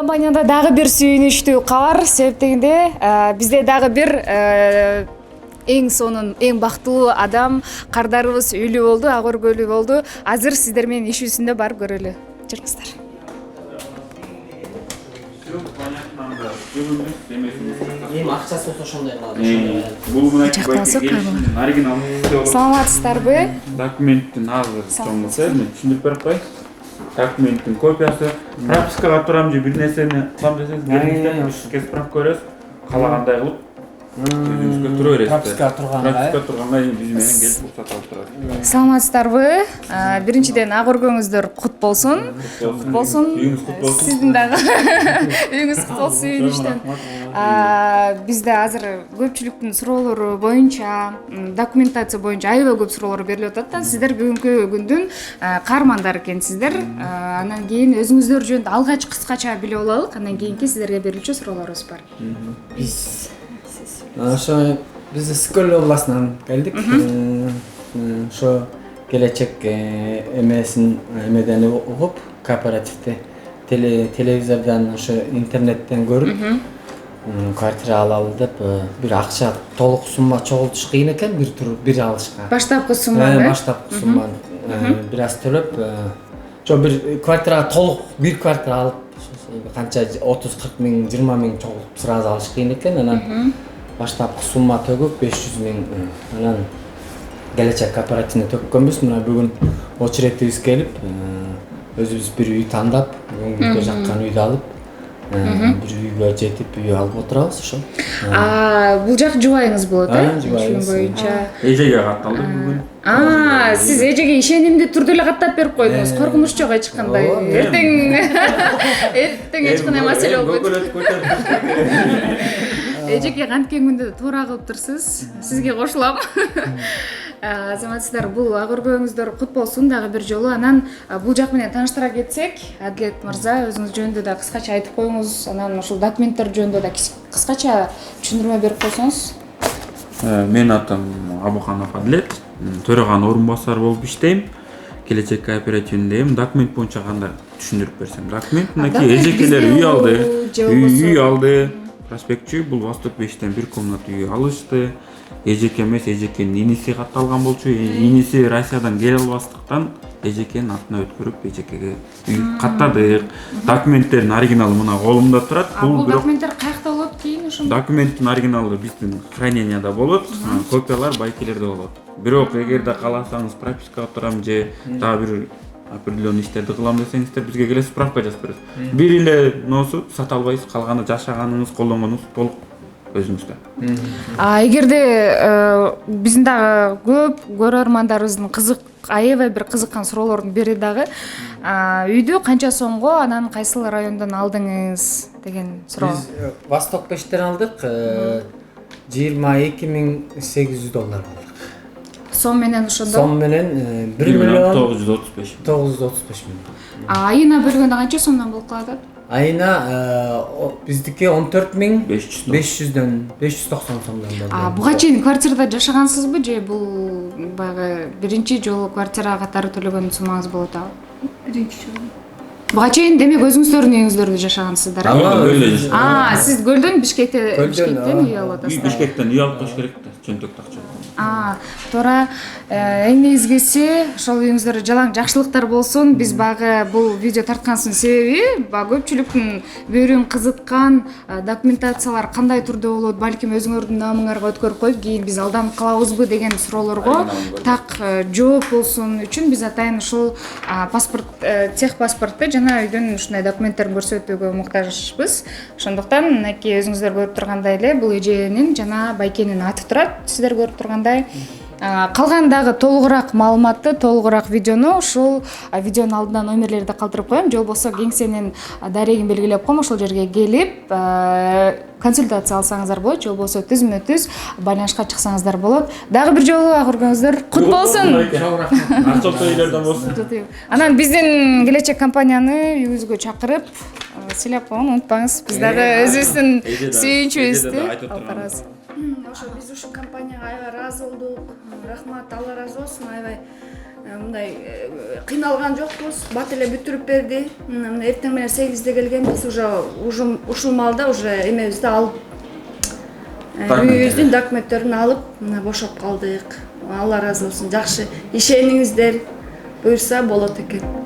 компанияда дагы бир сүйүнүчтүү кабар себептегенде бизде дагы бир эң сонун эң бактылуу адам кардарыбыз үйлүү болду, ак өргөлүү болду. Азыр сиздер менен иш жүзүндө барып көрөлү. Жүрүңүздөр. Эми акчасы ошондой калат. Бул оригинал. Саламатсыздарбы? Документтин азыр чоңдуса, мен түшүндүрүп берип коеюн. Документтин копиясы, пропискага турам же бир нерсени кылам десеңиз, келиңиздер, справка бересиз, каалагандай кылып өзүңүзгө тура бересиз. Пропискага турганга биз менен келип уруксат алып турасыз. Саламатсыздарбы? Биринчиден ак өргөңүздөр кут болсун. Кут болсун. Сиздин дагы үйүңүз кут болсун сүйүнүчтөн. Бизде азыр көпчүлүктүн суроолору боюнча, документация боюнча аябай көп суроолор берилип атат да. Сиздер бүгүнкү күндүн каармандары экенсиздер. Андан кийин өзүңүздөр жөнүндө алгач кыскача билип алалык. Андан кийинки сиздерге берилчү суроолорубуз бар. Ошо биз Скөл областынан келдик. Ошо келечек эмеден угуп, кооперативде телевизордон, ошо интернеттен көрүп квартира алалы деп бир акча толук сумма чогултуш кыйын экен, бир алышка. Баштапкы сумма. Баштапкы сумма бир аз төлөп, жо бир квартирага толук бир квартира алып, канча 30-40 миң, 20 миң чогултуп сразу алыш кыйын экен. Анан баштапкы сумма төгүп 500 миң, анан келечек кооперативине төккөнбүз. Мына бүгүн очередибиз келип, өзүбүз бир үй тандап, бүгүнкү жаккан үйдү алып, бир үйгө жетип, үй алып отурабыз ошо. Бул жак жубайыңыз болот, жубайыбыз боюнча. Эжеге катталды бүгүн. Сиз эжеге ишенимдүү түрдө эле каттап берип койдуңуз. Коркунуч жок эч кандай. Эртең эч кандай маселе болбойт. Эжеге канткен күндө туура кылыптырсыз. Сизге кошулам. Азаматсыздар, бул ак өргөңүздөр кут болсун дагы бир жолу. Анан бул жак менен тааныштыра кетсек, Адилет мырза, өзүңүз жөнүндө да кыскача айтып коюңуз. Анан ушул документтер жөнүндө да кыскача түшүндүрмө берип койсоңуз. Менин атым Абуканов Адилет, төраганын орун басары болуп иштейм. Келечек кооперативиндейм. Документ боюнча кандай түшүндүрүп берсем? Документ мынакей эжекелер үй алды. Проспектчи бул Восток 5-тен бир комната үй алышты. Эжеке эмес, эжекенин иниси катталган болчу. Иниси Россиядан келе албастыктан эжекенин атына өткөрүп, эжекеге үй каттадык. Документтердин оригиналы мына колумда турат. Бул документтер каякта болот кийин ошондо? Документтин оригиналы биздин храненияда болот, копиялар байкелерде болот. Бирок эгерде кааласаңыз пропискага турам же дагы бир определенный иштерди кылам десеңиздер, бизге келесиз, справка жазып бересиз. Бир эле носу сата албайсыз, калганы жашаганыңыз, колдонгонуңуз толук өзүңүздө. Эгерде биздин дагы көп көрөрмандарыбыздын аябай бир кызыккан суроолордун бири дагы үйдү канча сомго, анан кайсыл райондон алдыңыз деген суроо. Биз Восток 5-тен алдык, $22,800 алдык. Сом менен ошондо? Сом менен 1,935,000. 935 миң. Айына бөлгөндө канча сомдон болуп калат? Айына биздики 14,500 590 сомдон болду. Буга чейин квартирада жашагансызбы же бул баягы биринчи жолу квартира катары төлөгөн суммаңыз болот абы? Биринчи жолу. Буга чейин демек өзүңүздөрдүн үйүңүздөрдө жашагансыздар. Сиз Көлдөн Бишкектен үй алып атасыздар. Бишкектен үй алып коюш керек да, чөнтөктү акча. Туура. Эң негизгиси ошол үйүңүздөрдө жалаң жакшылыктар болсун. Биз багы бул видео тарткансынын себеби көпчүлүктүн бөөрүн кызыккан документациялар кандай түрдө болот, балким өзүңөрдүн намыңарга өткөрүп коюп, кийин биз алданып калабызбы деген суроолорго так жооп болсун үчүн биз атайын ушул паспорт, тех паспорту жана үйдүн ушундай документтерин көрсөтүүгө муктажбыз. Ошондуктан мынакей өзүңүздөр көрүп тургандай эле бул эженин жана байкенин аты турат. Сиздер көрүп тургандай. Калгандагы толугураак маалыматты, толугураак видеону ушул видеонун алдына номерлерди калтырып коем. Же болбосо кеңсенин дарегин белгилеп коем. Ошол жерге келип консультация алсаңыздар болот, же болбосо түзмө-түз байланышка чыксаңыздар болот. Дагы бир жолу ак өргөңүздөр кут болсун. Ачылтыйлардан болсун. Анан биздин келечек компанияны үйүңүзгө чакырып сыйлап коюңуз унутпаңыз. Биз дагы өзүбүздүн сүйүнчүбүздү алып барабыз. Ошо биз ушул компанияга аябай ыраазы болдук. Рахмат, Алла ыраазы болсун. Аябай мындай кыйналган жокпуз, бат эле бүтүрүп берди. Мына эртең менен 8-де келгенбиз, уже ушул маалда уже эмебизди алып үйүбүздүн документтерин алып, мына бошоп калдык. Алла ыраазы болсун, жакшы ишениңиздер, буюрса болот экен.